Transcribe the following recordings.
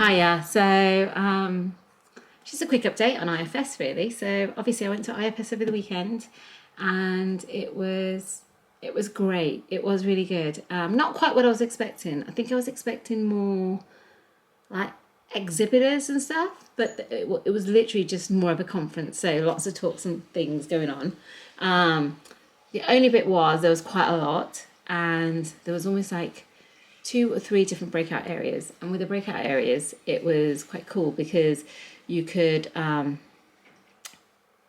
Hiya. Just a quick update on IFS really. So obviously I went to IFS over the weekend and it was great. It was really good. Not quite what I was expecting. I think I was expecting more like exhibitors and stuff, but it was literally just more of a conference. So lots of talks and things going on. The only bit was there was quite a lot and there was almost like 2 or 3 different breakout areas, and with the breakout areas it was quite cool because you could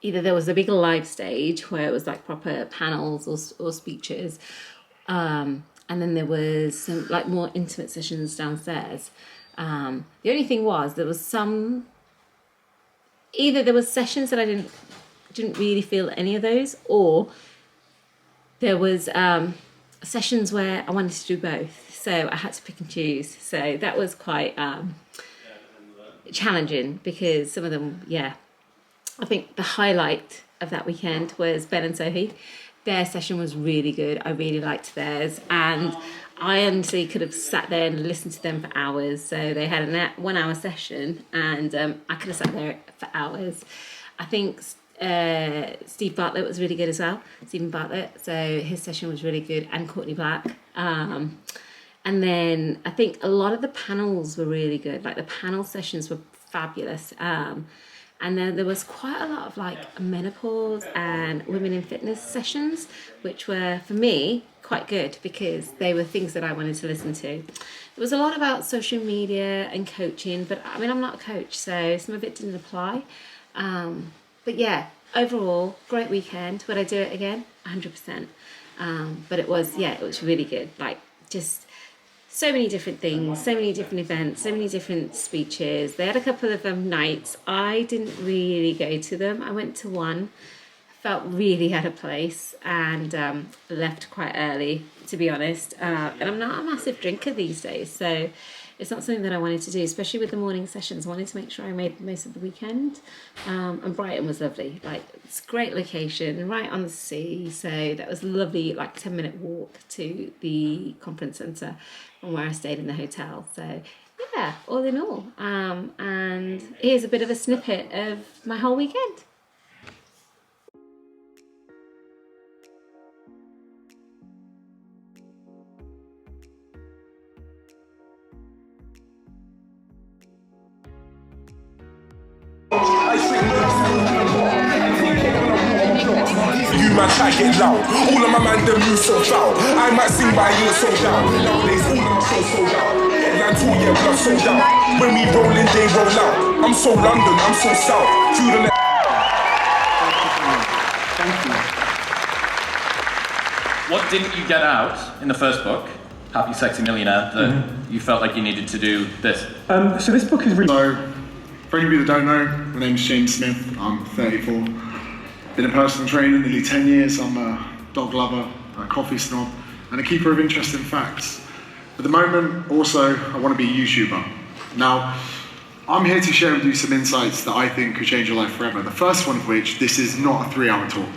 either there was a big live stage where it was like proper panels or speeches, and then there was some like more intimate sessions downstairs. The only thing was there was there was sessions that I didn't really feel any of those, or there was sessions where I wanted to do both. So I had to pick and choose. So that was quite challenging because some of them, I think the highlight of that weekend was Ben and Sophie. Their session was really good. I really liked theirs. And I honestly could have sat there and listened to them for hours. So they had a 1 hour session and I could have sat there for hours. I think Steve Bartlett was really good as well. Stephen Bartlett. So his session was really good, and Courtney Black. And then I think a lot of the panels were really good. Like the panel sessions were fabulous. And then there was quite a lot of like menopause and women in fitness sessions, which were for me quite good because they were things that I wanted to listen to. There was a lot about social media and coaching, but I mean, I'm not a coach, so some of it didn't apply. But yeah, overall, great weekend. Would I do it again? 100%. But it was really good. Like just so many different things, so many different events, so many different speeches. They had a couple of nights. I didn't really go to them. I went to one, felt really out of place, and left quite early, to be honest. And I'm not a massive drinker these days, so it's not something that I wanted to do, especially with the morning sessions. I wanted to make sure I made the most of the weekend. And Brighton was lovely. Like, it's a great location, right on the sea. So that was a lovely, like 10-minute walk to the conference centre from where I stayed in the hotel. So yeah, all in all. And here's a bit of a snippet of my whole weekend. You man try get loud. All of my man them move so foul. I might sing by you so down. Nowadays all of my shows sold out. Headline 2 year blood sold out. When we roll in, they roll out. I'm so London, I'm so south. Through the Thank you. What didn't you get out in the first book, Happy Sexy Millionaire, that you felt like you needed to do this? So this book is really... So, for any of you that don't know, my name's James Smith, I'm 34. Been a personal trainer nearly 10 years. I'm a dog lover, a coffee snob, and a keeper of interesting facts. At the moment, also, I want to be a YouTuber. Now, I'm here to share with you some insights that I think could change your life forever. The first one of which, this is not a 3-hour talk.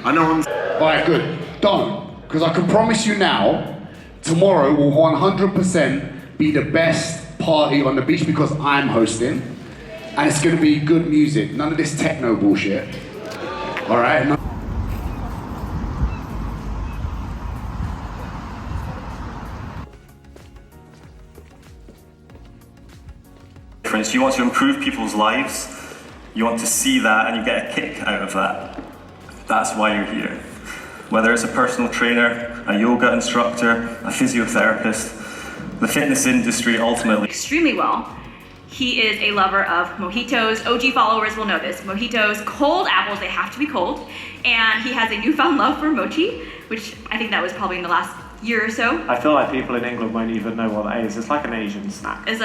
I know I'm... Alright, good. Don't. Because I can promise you now, tomorrow will 100% be the best party on the beach because I'm hosting. And it's going to be good music. None of this techno bullshit. All right. You want to improve people's lives, you want to see that and you get a kick out of that. That's why you're here. Whether it's a personal trainer, a yoga instructor, a physiotherapist, the fitness industry ultimately. Extremely well. He is a lover of mojitos. OG followers will know this. Mojitos, cold apples, they have to be cold. And he has a newfound love for mochi, which I think that was probably in the last year or so. I feel like people in England won't even know what that is. It's like an Asian snack. It's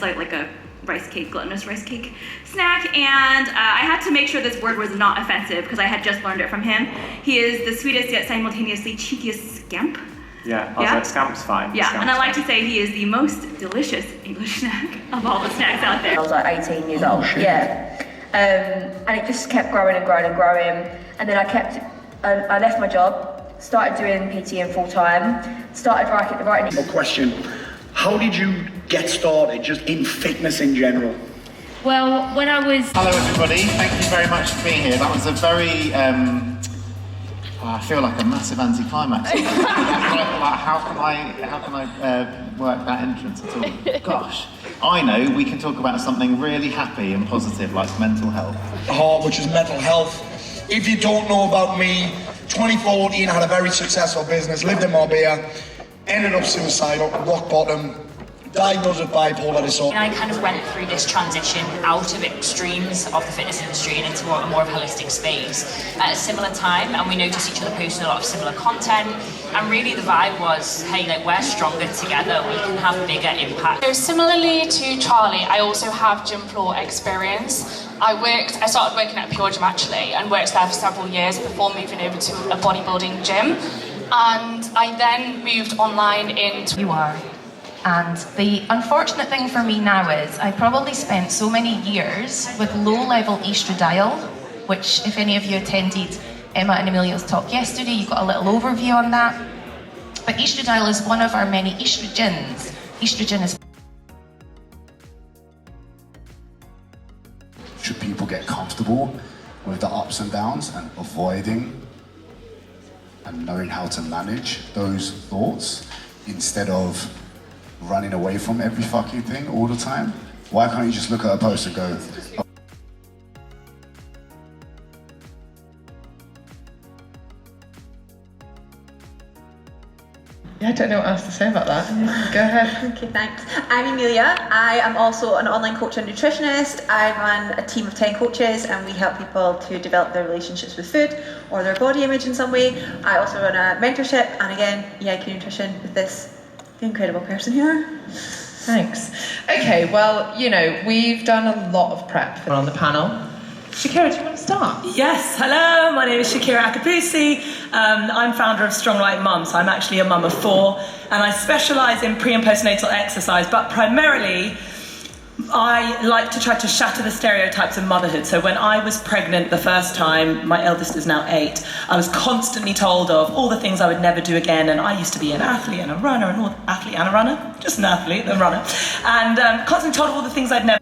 like a rice cake, glutinous rice cake snack. And I had to make sure this word was not offensive because I had just learned it from him. He is the sweetest yet simultaneously cheekiest scamp. Yeah, I was like, scamp's fine. Yeah, Scamp's and I like to say he is the most delicious English snack of all the snacks out there. I was like 18 years old, yeah. And it just kept growing and growing and growing. And then I left my job, started doing PT in full time, started writing. A question, how did you get started, just in fitness in general? Well, when I was... Hello everybody, thank you very much for being here. That was a very, I feel like a massive anticlimax. Like, how can I work that entrance at all? Gosh, I know we can talk about something really happy and positive like mental health. Heart, which is mental health. If you don't know about me, 2014 had a very successful business, lived in Marbella, ended up suicidal, rock bottom, diagnosed with bipolar disorder. I kind of went through this transition out of extremes of the fitness industry and into a more of a holistic space at a similar time, and we noticed each other posting a lot of similar content, and really the vibe was, hey, like, we're stronger together, we can have bigger impact. So similarly to Charlie, I also have gym floor experience. I started working at Pure Gym actually, and worked there for several years before moving over to a bodybuilding gym, and I then moved online into... You are. And the unfortunate thing for me now is I probably spent so many years with low-level estradiol, which if any of you attended Emma and Amelia's talk yesterday, you got a little overview on that. But estradiol is one of our many estrogens. Estrogen is... Should people get comfortable with the ups and downs and avoiding and knowing how to manage those thoughts instead of running away from every fucking thing all the time? Why can't you just look at a post and go, oh. Yeah, I don't know what else to say about that. Go ahead. Okay, thanks. I'm Amelia. I am also an online coach and nutritionist. I run a team of 10 coaches and we help people to develop their relationships with food or their body image in some way. I also run a mentorship and again, EIQ Nutrition with this incredible person here. Thanks. Okay, well, you know, we've done a lot of prep on the panel. Shakira, do you want to start? Yes, hello, my name is Shakira Akapusi. I'm founder of Strong Like Mum, so I'm actually a mum of 4, and I specialise in pre and postnatal exercise, but primarily I like to try to shatter the stereotypes of motherhood. So when I was pregnant the first time, my eldest is now 8, I was constantly told of all the things I would never do again, and I used to be an athlete and a runner, just an athlete and a runner, and constantly told of all the things I'd never.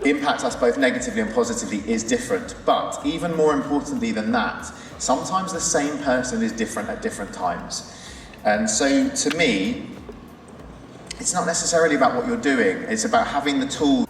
Impacts us both negatively and positively is different, but even more importantly than that, sometimes the same person is different at different times. And so to me, it's not necessarily about what you're doing, it's about having the tools.